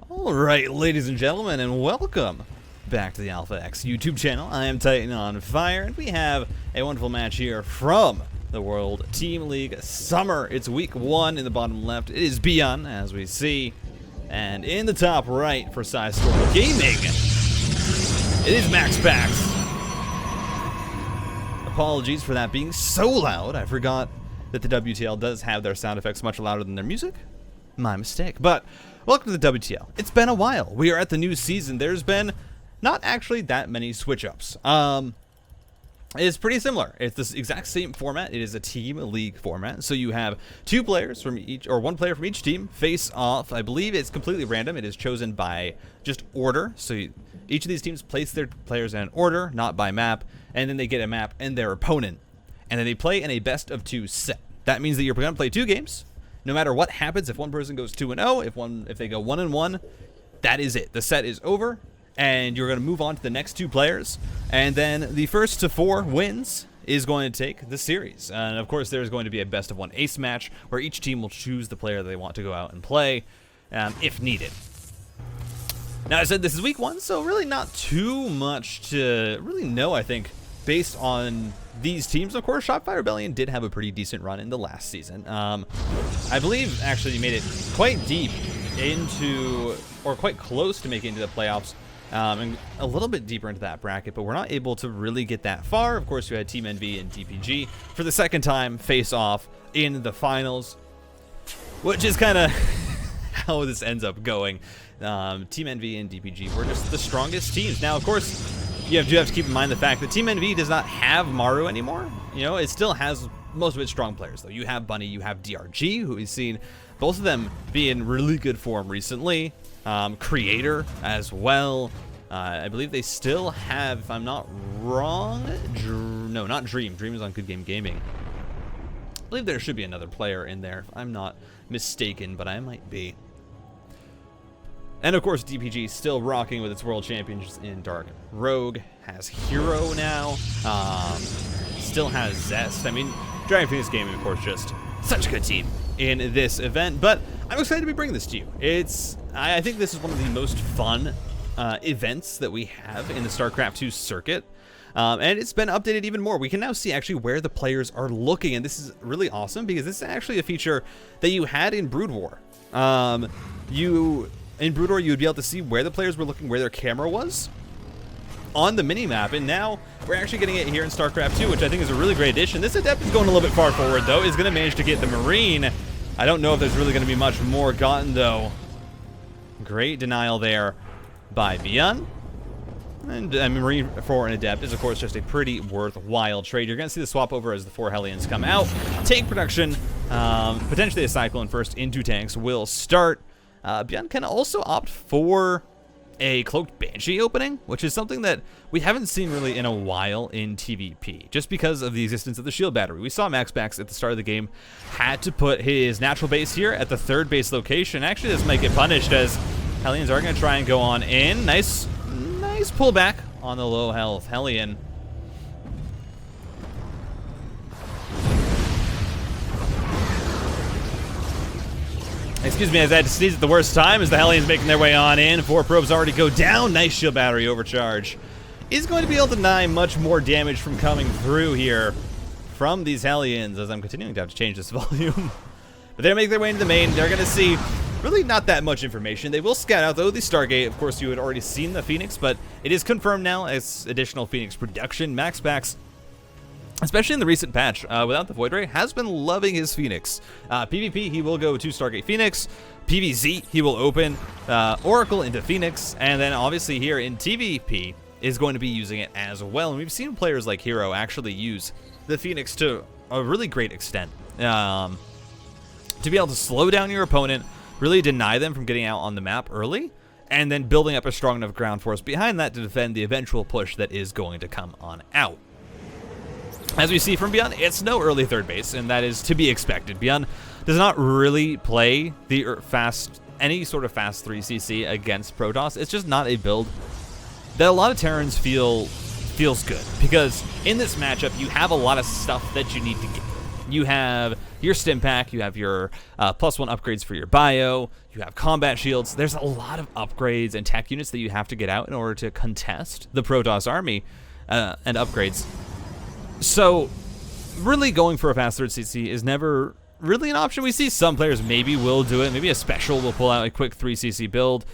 Alright, ladies and gentlemen, and welcome back to the Alpha X YouTube channel. I am TitanOnFire, and we have a wonderful match here from the World Team League Summer. It's week 1 in the bottom left. It is Byun, as we see. And in the top right for StarCraft Gaming, it is MAXPAX. Apologies for that being so loud. I forgot that the WTL does have their sound effects much louder than their music. My mistake. But welcome to the WTL. It's been a while. We are at the new season. There's been not actually that many switch-ups. It's pretty similar. It's the exact same format. It is a team league format. So you have 2 players from each, or 1 player from each team, face off. I believe it's completely random. It is chosen by just order. So each of these teams place their players in an order, not by map, and then they get a map and their opponent. And then they play in a best of 2 set. That means that you're going to play 2 games. No matter what happens, if one person goes 2-0, if they go 1-1, that is it. The set is over, and you're going to move on to the next 2 players, and then the first to 4 wins is going to take the series. And of course, there's going to be a best of 1 ace match where each team will choose the player they want to go out and play, if needed. Now, I said this is week 1, so really not too much to really know, I think, based on these teams. Of course, Shopify Rebellion did have a pretty decent run in the last season. I believe actually you made it quite deep into, or quite close to making it into the playoffs, and a little bit deeper into that bracket, but we're not able to really get that far. Of course, you had Team NV and DPG for the second time face off in the finals, which is kind of how this ends up going. Team NV and DPG were just the strongest teams. Now, of course, you do have to keep in mind the fact that Team NV does not have Maru anymore. You know, it still has most of its strong players, though. You have Bunny, you have DRG, who we've seen both of them be in really good form recently. Creator as well. I believe they still have, if I'm not wrong, no, not Dream. Dream is on Good Game Gaming. I believe there should be another player in there, if I'm not mistaken, but I might be. And of course, DPG still rocking with its world champions in Dark Rogue, has Hero now, still has Zest. I mean, Dragon Phoenix Gaming, of course, just such a good team in this event. But I'm excited to be bringing this to you. I think this is one of the most fun events that we have in the StarCraft 2 circuit. And it's been updated even more. We can now see actually where the players are looking, and this is really awesome because this is actually a feature that you had in Brood War. In Brood War, you would be able to see where the players were looking, where their camera was on the mini-map, and now we're actually getting it here in StarCraft 2, which I think is a really great addition. This Adept is going a little bit far forward, though. Is going to manage to get the Marine. I don't know if there's really going to be much more gotten, though. Great denial there by Byun. And Marine for an Adept is, of course, just a pretty worthwhile trade. You're going to see the swap over as the 4 Hellions come out. Tank production, potentially a Cyclone first into tanks will start. Byun can also opt for a Cloaked Banshee opening, which is something that we haven't seen really in a while in TVP, just because of the existence of the shield battery. We saw MAXPAX at the start of the game had to put his natural base here at the 3rd base location. Actually, this might get punished as Hellions are going to try and go on in. Nice pullback on the low health Hellion. Excuse me, as I had to sneeze at the worst time as the Hellions making their way on in. 4 probes already go down. Nice shield battery overcharge. Is going to be able to deny much more damage from coming through here from these Hellions, as I'm continuing to have to change this volume. But they're making their way into the main. They're going to see really not that much information. They will scout out, though, the Stargate. Of course, you had already seen the Phoenix, but it is confirmed now as additional Phoenix production. MAXPAX, especially in the recent patch, without the Void Ray, has been loving his Phoenix. PvP, he will go to Stargate Phoenix. PvZ, he will open Oracle into Phoenix. And then, obviously, here in TVP, is going to be using it as well. And we've seen players like Hero actually use the Phoenix to a really great extent. To be able to slow down your opponent, really deny them from getting out on the map early, and then building up a strong enough ground force behind that to defend the eventual push that is going to come on out. As we see from Byun, it's no early 3rd base, and that is to be expected. Byun does not really play the any sort of fast 3CC against Protoss. It's just not a build that a lot of Terrans feels good, because in this matchup, you have a lot of stuff that you need to get. You have your stim pack, you have your +1 upgrades for your bio, you have combat shields. There's a lot of upgrades and tech units that you have to get out in order to contest the Protoss army and upgrades. So really going for a fast 3rd CC is never really an option. We see some players maybe will do it. Maybe a special will pull out a quick 3 CC build,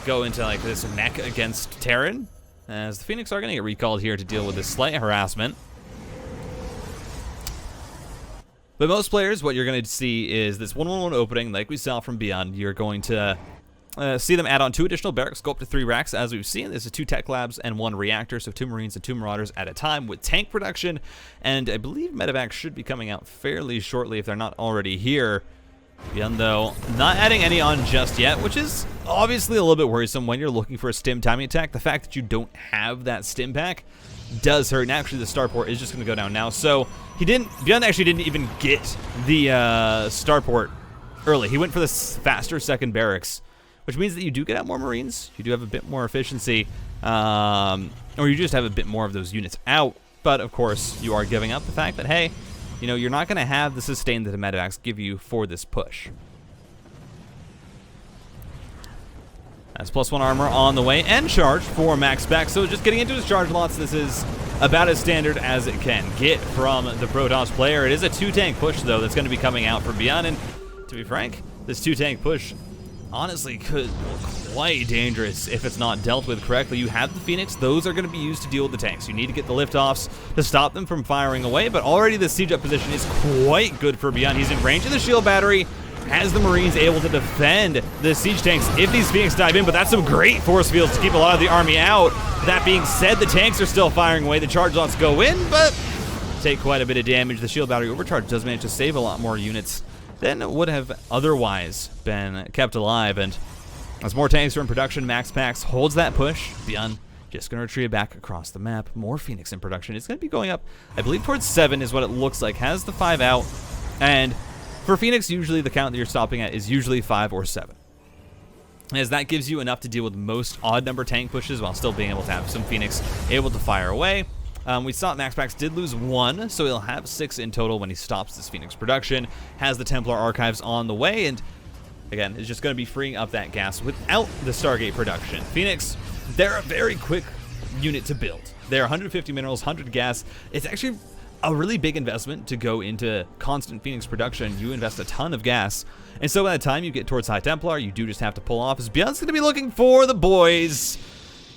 go into like this mech against Terran, as the Phoenix are going to get recalled here to deal with this slight harassment. But most players, what you're going to see is this 1-1-1 opening, like we saw from Byun. You're going to see them add on 2 additional barracks, go up to 3 racks, as we've seen. This is 2 tech labs and 1 reactor, so 2 Marines and 2 Marauders at a time with tank production. And I believe medevacs should be coming out fairly shortly if they're not already here. Byun, though, not adding any on just yet, which is obviously a little bit worrisome when you're looking for a stim timing attack. The fact that you don't have that stim pack does hurt, and actually the starport is just going to go down now. So Byun actually didn't even get the starport early. He went for the faster second barracks, which means that you do get out more Marines. You do have a bit more efficiency, or you just have a bit more of those units out. But of course, you are giving up the fact that, hey, you know, you're not going to have the sustain that the medevacs give you for this push. That's +1 armor on the way and charge for MAXPAX. So just getting into his charge lots, this is about as standard as it can get from the Protoss player. It is a 2-tank push, though, that's going to be coming out for Byun. And to be frank, this 2-tank push honestly could look quite dangerous if it's not dealt with correctly. You have the Phoenix. Those are going to be used to deal with the tanks. You need to get the liftoffs to stop them from firing away, but already the siege up position is quite good for Byun. He's in range of the shield battery, has the Marines able to defend the siege tanks if these Phoenix dive in, but that's some great force fields to keep a lot of the army out. That being said, the tanks are still firing away. The charge lots go in, but take quite a bit of damage. The shield battery overcharge does manage to save a lot more units than would have otherwise been kept alive. And as more tanks are in production, MAXPAX holds that push. Byun just going to retreat back across the map. More Phoenix in production. It's going to be going up, I believe, towards 7 is what it looks like. Has the 5 out. And for Phoenix, usually the count that you're stopping at is usually 5 or 7. As that gives you enough to deal with most odd number tank pushes while still being able to have some Phoenix able to fire away. We saw MAXPAX did lose 1, so he'll have 6 in total when he stops this Phoenix production. Has the Templar archives on the way, and again, is just going to be freeing up that gas without the Stargate production. Phoenix, they're a very quick unit to build. They're 150 minerals, 100 gas. It's actually a really big investment to go into constant Phoenix production. You invest a ton of gas, and so by the time you get towards High Templar, you do just have to pull off, as Byun's going to be looking for the boys.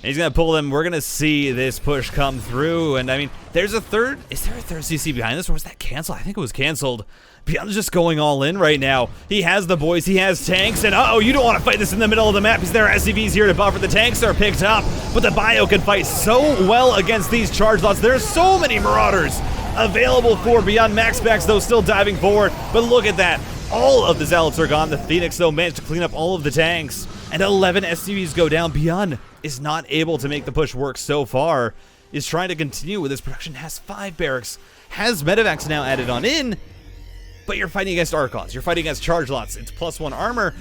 And he's going to pull them. We're going to see this push come through. And I mean, there's a third. Is there a third CC behind this, or was that canceled? I think it was canceled. Byun's just going all in right now. He has the boys. He has tanks. And uh-oh, you don't want to fight this in the middle of the map because there are SCVs here to buffer. The tanks are picked up, but the bio can fight so well against these charge lots. There's so many Marauders available for Byun. MAXPAX, though, still diving forward. But look at that. All of the Zealots are gone. The Phoenix, though, managed to clean up all of the tanks. And 11 SCVs go down. Byun is not able to make the push work so far. Is trying to continue with his production. Has 5 barracks. Has medevacs now added on in. But you're fighting against Archons. You're fighting against charge lots. It's +1 armor.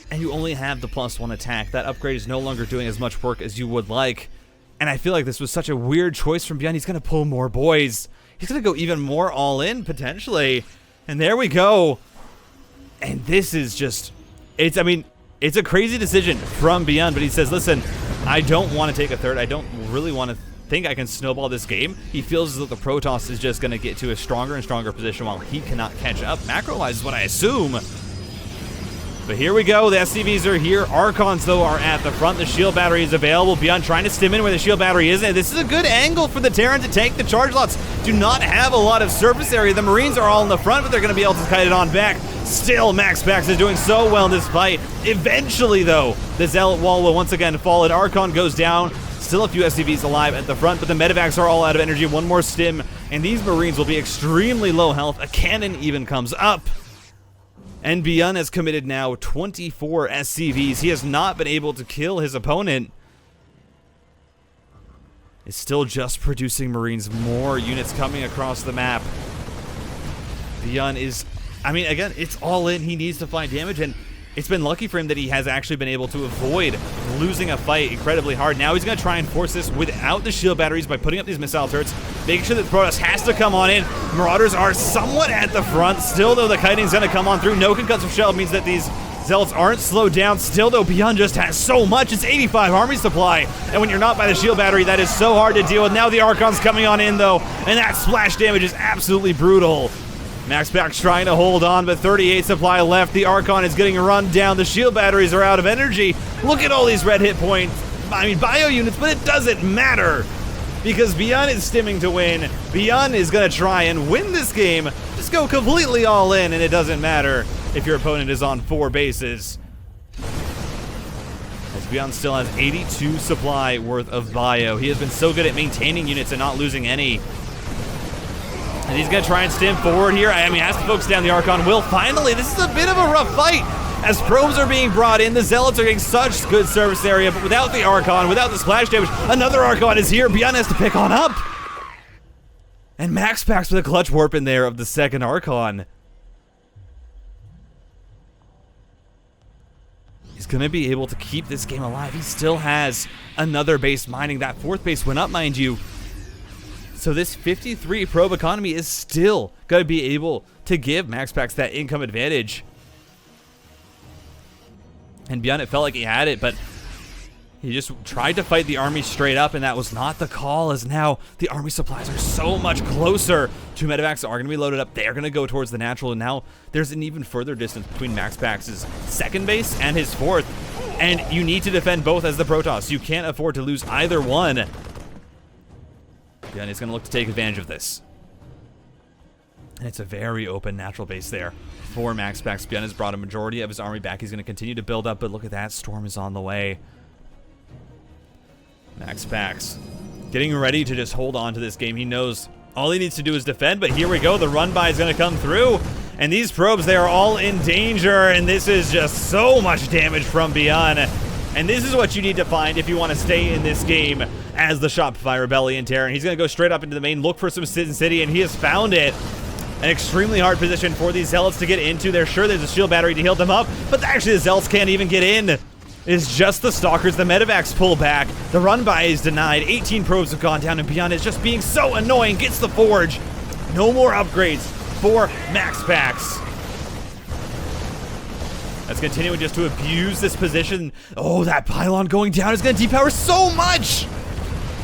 And you only have the +1 attack. That upgrade is no longer doing as much work as you would like. And I feel like this was such a weird choice from Byun. He's going to pull more boys. He's going to go even more all in, potentially. And there we go. And this is just... I mean, it's a crazy decision from Byun, but he says, listen, I don't want to take a third. I don't really want to think I can snowball this game. He feels as though the Protoss is just going to get to a stronger and stronger position while he cannot catch up. Macro-wise is what I assume. But here we go. The SCVs are here. Archons, though, are at the front. The shield battery is available. Byun trying to stim in where the shield battery isn't. This is a good angle for the Terran to take. The charge lots do not have a lot of surface area. The Marines are all in the front, but they're going to be able to kite it on back. Still, MAXPAX is doing so well in this fight. Eventually, though, the Zealot wall will once again fall, and Archon goes down. Still a few SCVs alive at the front, but the medevacs are all out of energy. One more stim, and these Marines will be extremely low health. A cannon even comes up. And Byun has committed now 24 SCVs. He has not been able to kill his opponent. It's still just producing Marines. More units coming across the map. Byun is... I mean, again, it's all in. He needs to find damage, and it's been lucky for him that he has actually been able to avoid losing a fight incredibly hard. Now he's going to try and force this without the shield batteries by putting up these missile turrets, making sure that Protoss has to come on in. Marauders are somewhat at the front. Still, though, the kiting's going to come on through. No concussive shell means that these Zealots aren't slowed down. Still, though, Byun just has so much. It's 85 army supply. And when you're not by the shield battery, that is so hard to deal with. Now the Archon's coming on in, though, and that splash damage is absolutely brutal. MAXPAX trying to hold on, but 38 supply left. The Archon is getting run down. The shield batteries are out of energy. Look at all these red hit points. I mean, bio units, but it doesn't matter because Byun is stimming to win. Byun is going to try and win this game. Just go completely all in, and it doesn't matter if your opponent is on 4 bases. As Byun still has 82 supply worth of bio. He has been so good at maintaining units and not losing any. And he's going to try and stim forward here. I mean, has to focus down the Archon. Will finally. This is a bit of a rough fight as probes are being brought in. The Zealots are getting such good service area, but without the Archon, without the splash damage, another Archon is here. Byun has to pick on up. And MAXPAX with a clutch warp in there of the second Archon. He's going to be able to keep this game alive. He still has another base mining. That 4th base went up, mind you. So this 53 probe economy is still going to be able to give MAXPAX that income advantage. And Byun, it felt like he had it, but he just tried to fight the army straight up, and that was not the call, as now the army supplies are so much closer. 2 medevacs are going to be loaded up. They're going to go towards the natural, and now there's an even further distance between MAXPAX's 2nd base and his 4th. And you need to defend both as the Protoss. You can't afford to lose either one. Byun is going to look to take advantage of this. And it's a very open natural base there for MAXPAX. Byun has brought a majority of his army back. He's going to continue to build up, but look at that. Storm is on the way. MAXPAX getting ready to just hold on to this game. He knows all he needs to do is defend, but here we go. The run by is going to come through. And these probes, they are all in danger. And this is just so much damage from Byun. And this is what you need to find if you want to stay in this game as the Shopify Rebellion Terran. He's going to go straight up into the main, look for some City, and he has found it. An extremely hard position for these Zealots to get into. They're sure there's a shield battery to heal them up, but actually the Zealots can't even get in. It's just the Stalkers. The medevacs pull back. The run by is denied. 18 probes have gone down, and Byun is just being so annoying. Gets the Forge. No more upgrades for MAXPAX. That's continuing just to abuse this position. Oh, that pylon going down is going to depower so much.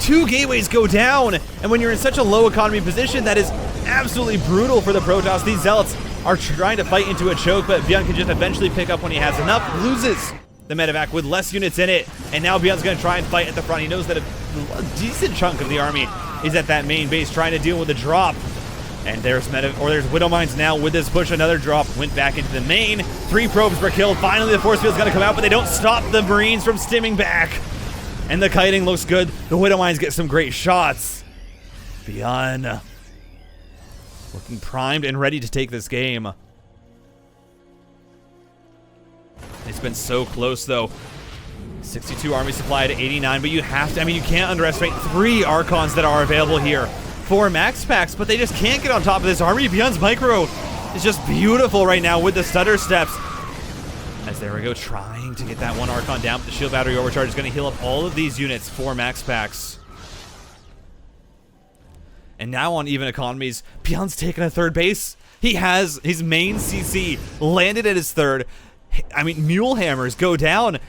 2 gateways go down, and when you're in such a low economy position, that is absolutely brutal for the Protoss. These Zealots are trying to fight into a choke, but Byun can just eventually pick up when he has enough. Loses the medevac with less units in it, and now Byun's going to try and fight at the front. He knows that a decent chunk of the army is at that main base trying to deal with the drop. And there's Widow Mines now with this push. Another drop went back into the main. 3 probes were killed. Finally, the force field's going to come out, but they don't stop the Marines from stimming back. And the kiting looks good. The Widow Mines get some great shots. Byun looking primed and ready to take this game. It's been so close, though. 62 army supply to 89, but you have to, I mean, you can't underestimate 3 Archons that are available here for MAXPAX, but they just can't get on top of this army. Byun's micro is just beautiful right now with the stutter steps. As there we go, trying to get that 1 Archon down, but the shield battery overcharge is going to heal up all of these units for MAXPAX. And now on even economies, Byun's taken a 3rd base. He has his main CC landed at his 3rd. I mean, Mule Hammers go down.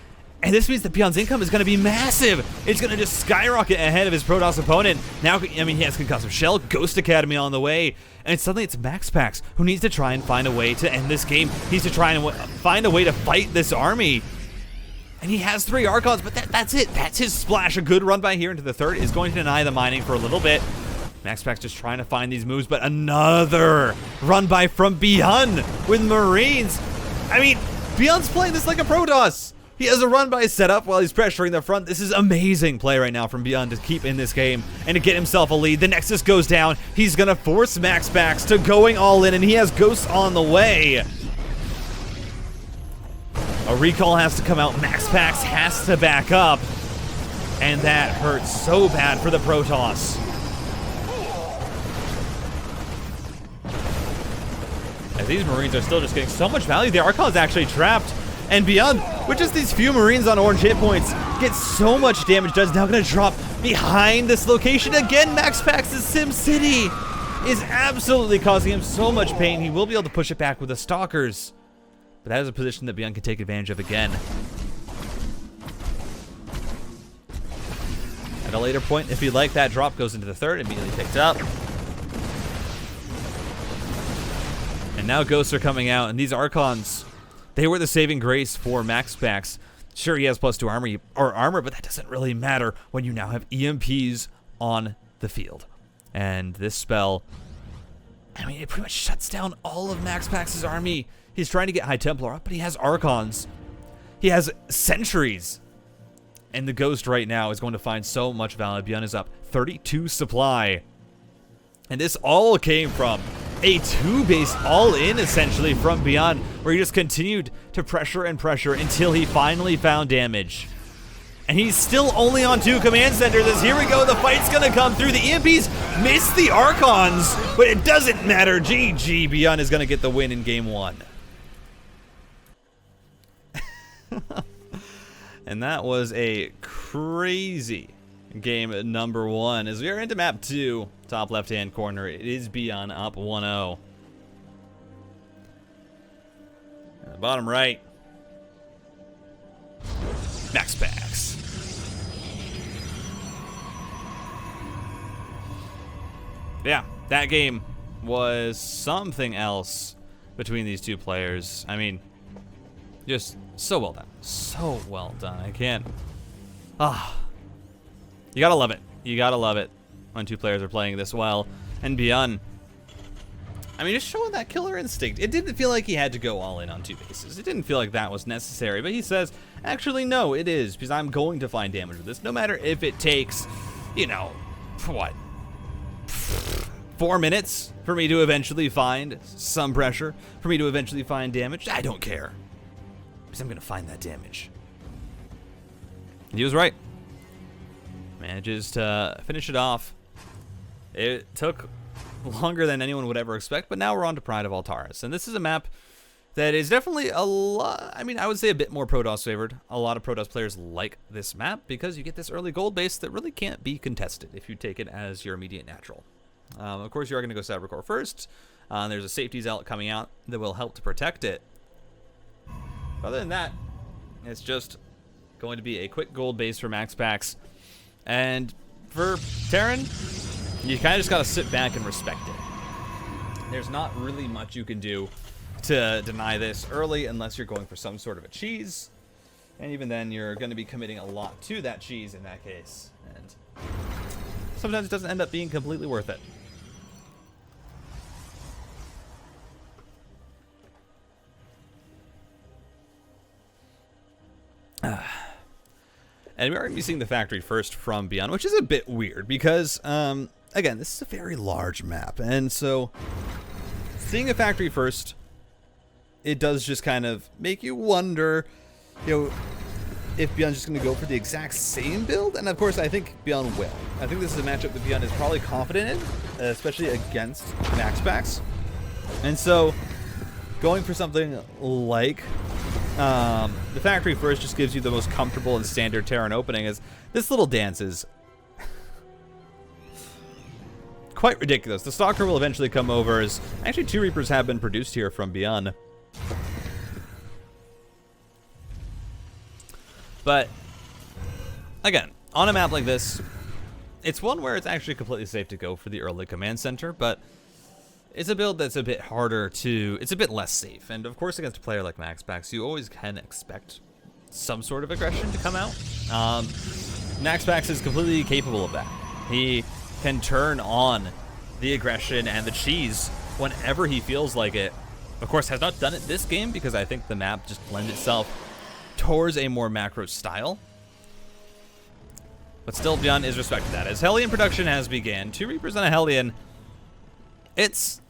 And this means that Byun's income is going to be massive. It's going to just skyrocket ahead of his Protoss opponent. Now, I mean, he has Concussive Shell, Ghost Academy on the way, and suddenly it's MAXPAX who needs to try and find a way to end this game. He needs to try and find a way to fight this army. And he has 3 Archons, but that's it. That's his splash. A good run by here into the 3rd is going to deny the mining for a little bit. MAXPAX just trying to find these moves, but another run by from Byun with Marines. I mean, Byun's playing this like a Protoss. He has a run by setup while he's pressuring the front. This is amazing play right now from Byun to keep in this game and to get himself a lead. The Nexus goes down. He's going to force MAXPAX to going all in, and he has Ghosts on the way. A recall has to come out. MAXPAX has to back up, and that hurts so bad for the Protoss. As these Marines are still just getting so much value. The Archon's actually trapped. And Byun, with just these few Marines on orange hit points, gets so much damage done. Is now going to drop behind this location again. MAXPAX's Sim City is absolutely causing him so much pain. He will be able to push it back with the Stalkers, but that is a position that Byun can take advantage of again. At a later point, if you'd like, that drop goes into the third, immediately picked up. And now ghosts are coming out, and these Archons, they were the saving grace for MAXPAX. Sure, he has +2 armor, but that doesn't really matter when you now have EMPs on the field. And this spell, I mean, it pretty much shuts down all of MAXPAX's army. He's trying to get High Templar up, but he has Archons. He has Sentries. And the Ghost right now is going to find so much value. Byun is up 32 supply. And this all came from a 2-base all-in, essentially, from Byun, where he just continued to pressure and pressure until he finally found damage. And he's still only on 2 command centers, as here we go, the fight's gonna come through. The EMPs miss the Archons, but it doesn't matter. GG, Byun is gonna get the win in game 1. And that was a crazy game number 1. As we are into map 2, top left-hand corner, it is Byun up 1-0. Bottom right, MAXPAX. Yeah, that game was something else between these two players. I mean, just so well done. So well done. I can't. You gotta love it. You gotta love it when two players are playing this well. And Byun, I mean, just showing that killer instinct. It didn't feel like he had to go all in on 2 bases. It didn't feel like that was necessary. But he says, actually, no, it is. Because I'm going to find damage with this. No matter if it takes, you know, what? 4 minutes for me to eventually find some pressure. For me to eventually find damage. I don't care. Because I'm going to find that damage. He was right. Manages to finish it off. It took longer than anyone would ever expect, but now we're on to Pride of Altaris. And this is a map that is definitely a lot, I mean, I would say a bit more Protoss favored. A lot of Protoss players like this map because you get this early gold base that really can't be contested if you take it as your immediate natural. Of course, you are going to go Cybercore first. There's a safety zealot coming out that will help to protect it. Other than that, it's just going to be a quick gold base for MAXPAX. And for Terran, you kind of just got to sit back and respect it. There's not really much you can do to deny this early unless you're going for some sort of a cheese. And even then, you're going to be committing a lot to that cheese in that case. And sometimes it doesn't end up being completely worth it. And we are going to be seeing the factory first from Byun, which is a bit weird because, again, this is a very large map. And so seeing a factory first, it does just kind of make you wonder, you know, if Byun's just going to go for the exact same build. And of course, I think Byun will. I think this is a matchup that Byun is probably confident in, especially against MAXPAX. And so going for something like the factory first just gives you the most comfortable and standard Terran opening. As this little dance is quite ridiculous. The Stalker will eventually come over, as actually 2 Reapers have been produced here from Byun. But again, on a map like this, it's one where it's actually completely safe to go for the early command center, but it's a build that's a bit harder to, it's a bit less safe. And of course, against a player like MAXPAX, you always can expect some sort of aggression to come out. MAXPAX is completely capable of that. He can turn on the aggression and the cheese whenever he feels like it. Of course, has not done it this game because I think the map just lends itself towards a more macro style. But still, Byun is respected that. As Hellion production has began, 2 Reapers and a Hellion, it's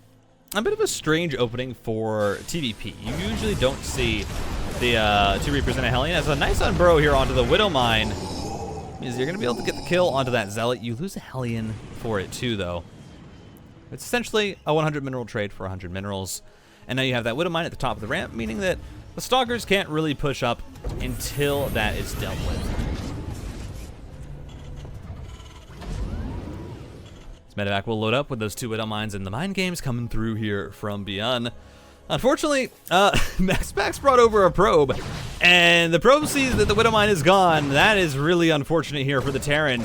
a bit of a strange opening for TVP. You usually don't see the 2 Reapers and a Hellion. As a nice unburrow here onto the Widow Mine means you're going to be able to get the kill onto that Zealot. You lose a Hellion for it too, though. It's essentially a 100 mineral trade for 100 minerals. And now you have that Widow Mine at the top of the ramp, meaning that The Stalkers can't really push up until that is dealt with. Medevac will load up with those 2 Widow Mines and the Mind Games coming through here from Byun. Unfortunately, MAXPAX brought over a probe, and the probe sees that the Widow Mine is gone. That is really unfortunate here for the Terran.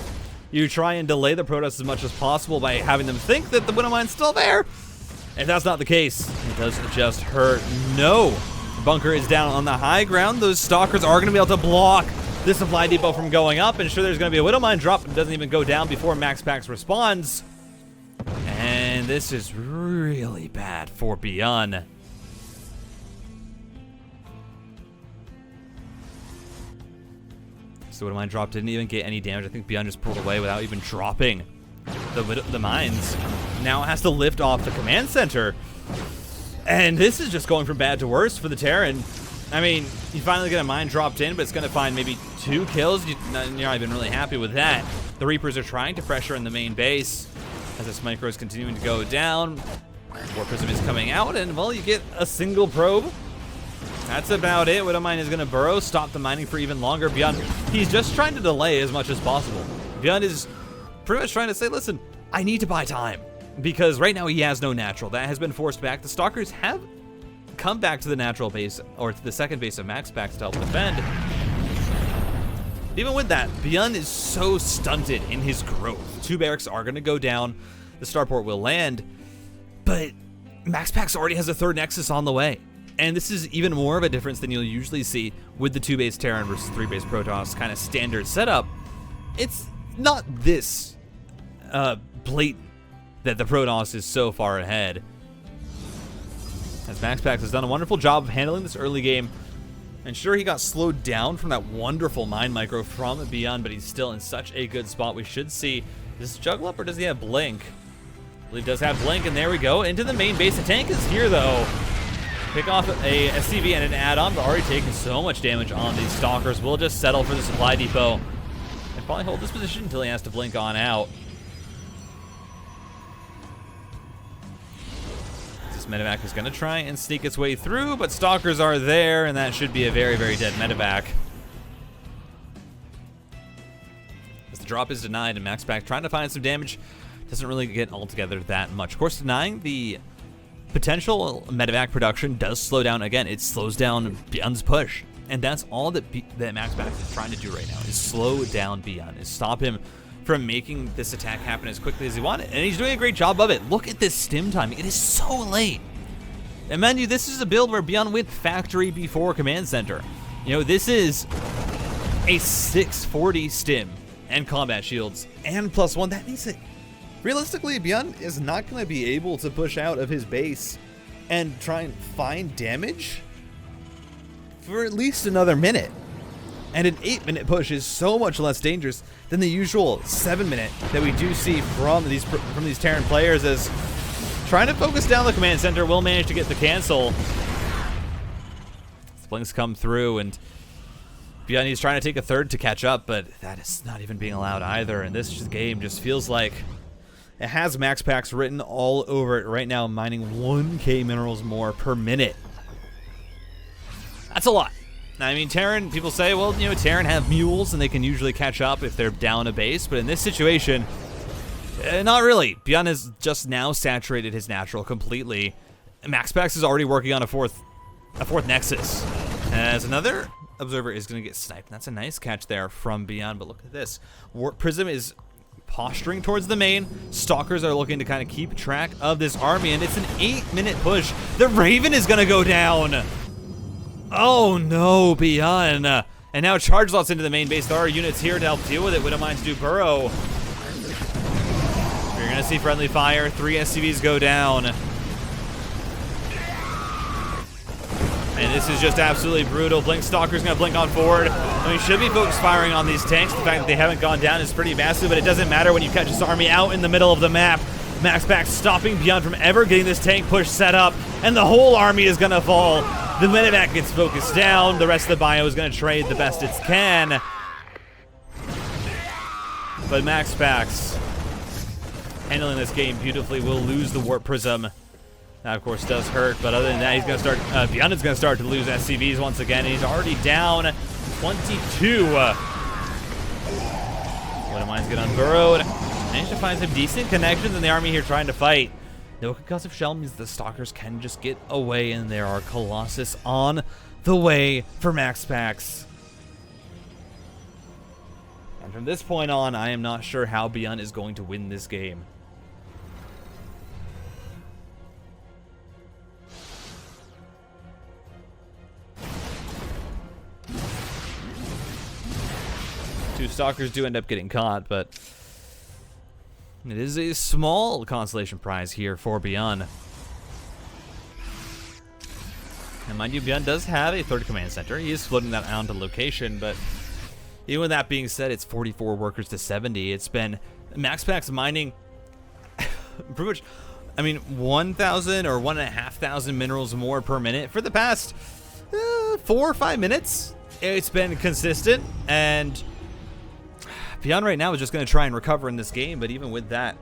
You try and delay the Protoss as much as possible by having them think that the Widow Mine's still there. If that's not the case, it does just hurt. No. Bunker is down on the high ground. Those Stalkers are going to be able to block the supply depot from going up, and sure, there's going to be a Widow Mine drop, and it doesn't even go down before MAXPAX responds. And this is really bad for Byun. So Widow Mine drop didn't even get any damage. I think Byun just pulled away without even dropping the mines. Now it has to lift off the command center. And this is just going from bad to worse for the Terran. I mean, you finally get a mine dropped in, but it's going to find maybe 2 kills. You're not even really happy with that. The Reapers are trying to pressure in the main base as this micro is continuing to go down. War Prism is coming out, and, well, you get a single probe. That's about it. Widow Mine is going to burrow, stop the mining for even longer. Byun, he's just trying to delay as much as possible. Byun is pretty much trying to say, listen, I need to buy time. Because right now he has no natural. That has been forced back. The Stalkers have come back to the natural base, or to the second base of MAXPAX to help defend. Even with that, Byun is so stunted in his growth. 2 barracks are going to go down. The starport will land. But MAXPAX already has a 3rd Nexus on the way. And this is even more of a difference than you'll usually see with the 2-base Terran versus 3-base Protoss kind of standard setup. It's not this blatant that the Protoss is so far ahead. As MAXPAX has done a wonderful job of handling this early game. And sure, he got slowed down from that wonderful mine micro from Byun, but he's still in such a good spot. We should see, does this juggle up or does he have Blink? I believe he does have Blink, and there we go. Into the main base. The tank is here, though. Pick off a SCV and an add-on, but already taking so much damage on these Stalkers. We'll just settle for the supply depot and probably hold this position until he has to blink on out. This medevac is going to try and sneak its way through, but Stalkers are there, and that should be a very, very dead medevac. As the drop is denied, and MAXPAX trying to find some damage, doesn't really get altogether that much. Of course, denying the potential medevac production does slow down. Again, it slows down Byun's push, and that's all that MAXPAX is trying to do right now, is slow down Byun, is stop him from making this attack happen as quickly as he wanted, and he's doing a great job of it. Look at this stim timing. It is so late. And mind you, this is a build where Byun went factory before command center. You know, this is a 640 stim and combat shields and +1. That means that realistically, Byun is not going to be able to push out of his base and try and find damage for at least another minute. And an 8-minute push is so much less dangerous than the usual 7-minute that we do see from these Terran players, as trying to focus down the command center will manage to get the cancel. Blinks come through, and Byun is trying to take a 3rd to catch up, but that is not even being allowed either. And this game just feels like it has MAXPAX written all over it right now, mining 1k minerals more per minute. That's a lot. I mean, Terran, people say, well, you know, Terran have mules and they can usually catch up if they're down a base, but in this situation, not really. Byun has just now saturated his natural completely. MAXPAX is already working on a fourth Nexus. As another observer is going to get sniped. That's a nice catch there from Byun, but look at this. Warp Prism is posturing towards the main. Stalkers are looking to kind of keep track of this army, and it's an 8-minute push. The Raven is going to go down. Oh no, Byun. And now Charge Lots into the main base. There are units here to help deal with it. Widow Mines do burrow. You're going to see friendly fire. 3 SCVs go down. And this is just absolutely brutal. Blink Stalker's going to blink on forward. And we should be focused firing on these tanks. The fact that they haven't gone down is pretty massive, but it doesn't matter when you catch this army out in the middle of the map. MAXPAX stopping Byun from ever getting this tank push set up, and the whole army is going to fall. The medevac gets focused down. The rest of the bio is going to trade the best it can. But MAXPAX, handling this game beautifully, will lose the Warp Prism. That, of course, does hurt, but other than that, he's going to start, Byun is going to start to lose SCVs once again. He's already down 22. What am I get unburrowed? Managed to find some decent connections in the army here trying to fight. No concussive shell means the stalkers can just get away, and there are Colossus on the way for MAXPAX. And from this point on, I am not sure how Byun is going to win this game. Two stalkers do end up getting caught, but it is a small consolation prize here for Byun. And mind you, Byun does have a third command center. He is floating that onto location, but even with that being said, it's 44 workers to 70. It's been MAXPAX mining pretty much, I mean, 1,000 or 1,500 minerals more per minute for the past 4 or 5 minutes. It's been consistent, and Byun right now is just going to try and recover in this game, but even with that,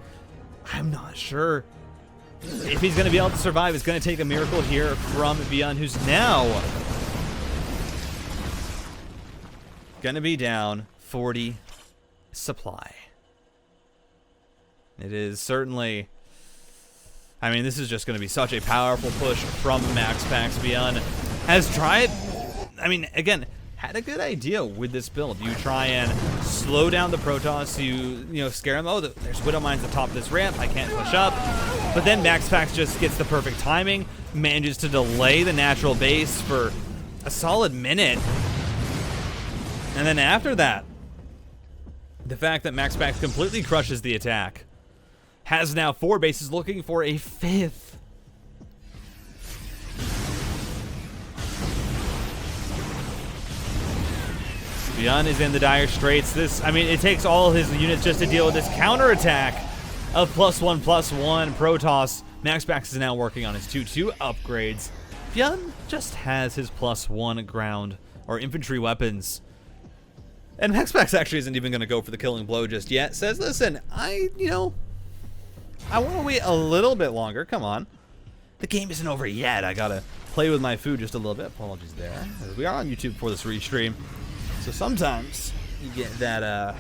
I'm not sure if he's going to be able to survive. It's going to take a miracle here from Byun, who's now going to be down 40 supply. It is certainly, I mean, this is just going to be such a powerful push from MAXPAX. Byun has tried, I mean, again, had a good idea with this build. You try and slow down the Protoss, you know, scare them. Oh, there's Widow Mines at the top of this ramp, I can't push up. But then MAXPAX just gets the perfect timing, manages to delay the natural base for a solid minute. And then after that, the fact that MAXPAX completely crushes the attack, has now 4 bases looking for a 5th. Byun is in the dire straits. This, I mean, it takes all his units just to deal with this counterattack of +1/+1 Protoss. MAXPAX is now working on his 2/2 upgrades. Byun just has his +1 ground or infantry weapons. And MAXPAX actually isn't even going to go for the killing blow just yet. Says, listen, I want to wait a little bit longer. Come on. The game isn't over yet. I got to play with my food just a little bit. Apologies there. We are on YouTube for this restream. So sometimes you get that,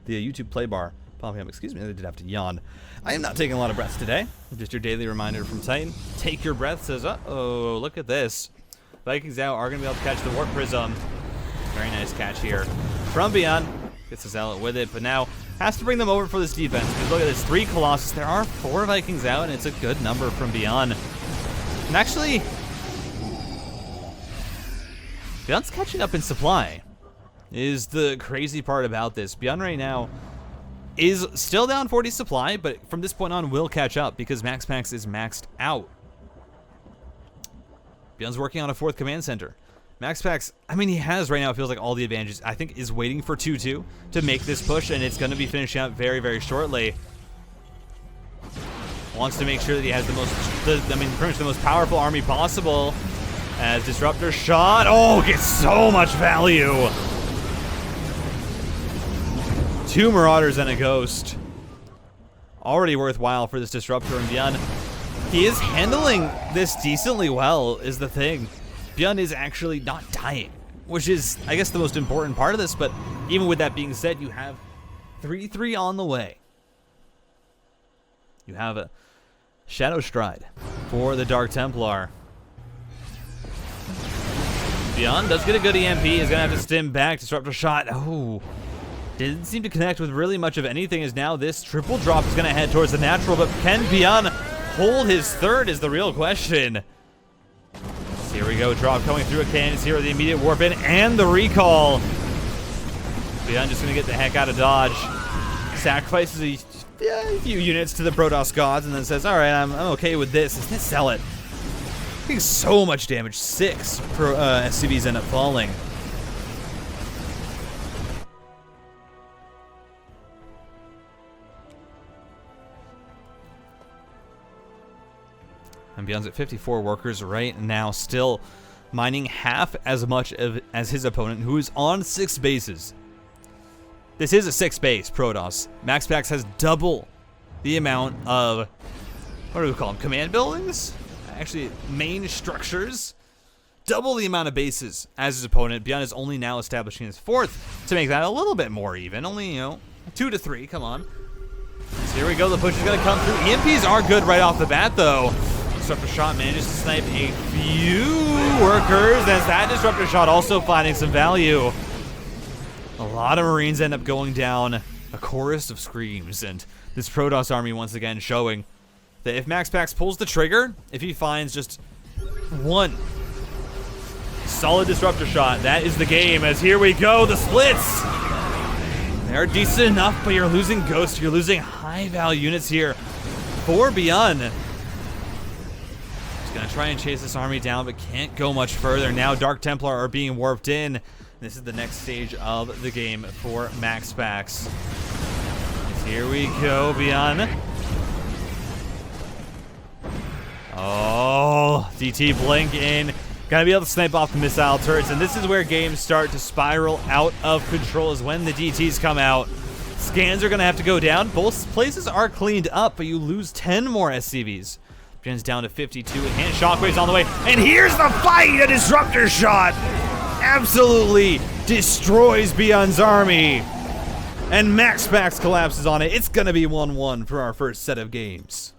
the YouTube play bar popping up. Excuse me, I did have to yawn. I am not taking a lot of breaths today. Just your daily reminder from Titan. Take your breath says, uh-oh, look at this. Vikings out are going to be able to catch the Warp Prism. Very nice catch here from Byun. Gets his Zealot with it, but now has to bring them over for this defense. Because look at this, 3 Colossus. There are 4 Vikings out, and it's a good number from Byun. And actually, Byun's catching up in supply is the crazy part about this. Byun right now is still down 40 supply, but from this point on will catch up because MAXPAX is maxed out. Byun's working on a 4th command center. MAXPAX, I mean, he has right now, it feels like all the advantages. I think is waiting for 2/2 to make this push, and it's going to be finishing out very, very shortly. Wants to make sure that he has I mean, pretty much the most powerful army possible. As Disruptor shot, oh, gets so much value. 2 Marauders and a Ghost. Already worthwhile for this Disruptor, and Byun, he is handling this decently well, is the thing. Byun is actually not dying, which is, I guess, the most important part of this, but even with that being said, you have 3/3 on the way. You have a Shadow Stride for the Dark Templar. Byun does get a good EMP, is going to have to stim back, Disruptor shot, oh, didn't seem to connect with really much of anything, as now this triple drop is going to head towards the natural, but can Byun hold his 3rd is the real question. Here we go, drop coming through a cannon, here the immediate warp in, and the recall. Byun just gonna get the heck out of dodge. Sacrifices a few units to the Protoss gods, and then says, alright, I'm okay with this. Let's sell it. Taking so much damage, 6 SCVs end up falling. And Byun's at 54 workers right now, still mining half as much as his opponent, who is on 6 bases. This is a 6-base Protoss. MAXPAX has double the amount of, what do we call them, command buildings? Actually, main structures. Double the amount of bases as his opponent. Byun is only now establishing his 4th to make that a little bit more even. Only, 2 to 3, come on. So here we go, the push is gonna come through. EMPs are good right off the bat though. Disruptor shot manages to snipe a few workers as that disruptor shot also finding some value. A lot of Marines end up going down. A chorus of screams, and this Protoss army once again showing that if MAXPAX pulls the trigger, if he finds just one solid disruptor shot, that is the game. As here we go, the splits. They're decent enough, but you're losing Ghost. You're losing high value units here for Byun. He's gonna try and chase this army down, but can't go much further. Now Dark Templar are being warped in. This is the next stage of the game for MAXPAX. Here we go, Byun. Oh, DT blink in. Gotta be able to snipe off the missile turrets, and this is where games start to spiral out of control, is when the DTs come out. Scans are gonna have to go down. Both places are cleaned up, but you lose 10 more SCVs. Byun's down to 52, and Shockwave's on the way. And here's the fight! A disruptor shot absolutely destroys Byun's army. And MAXPAX collapses on it. It's gonna be 1-1 for our first set of games.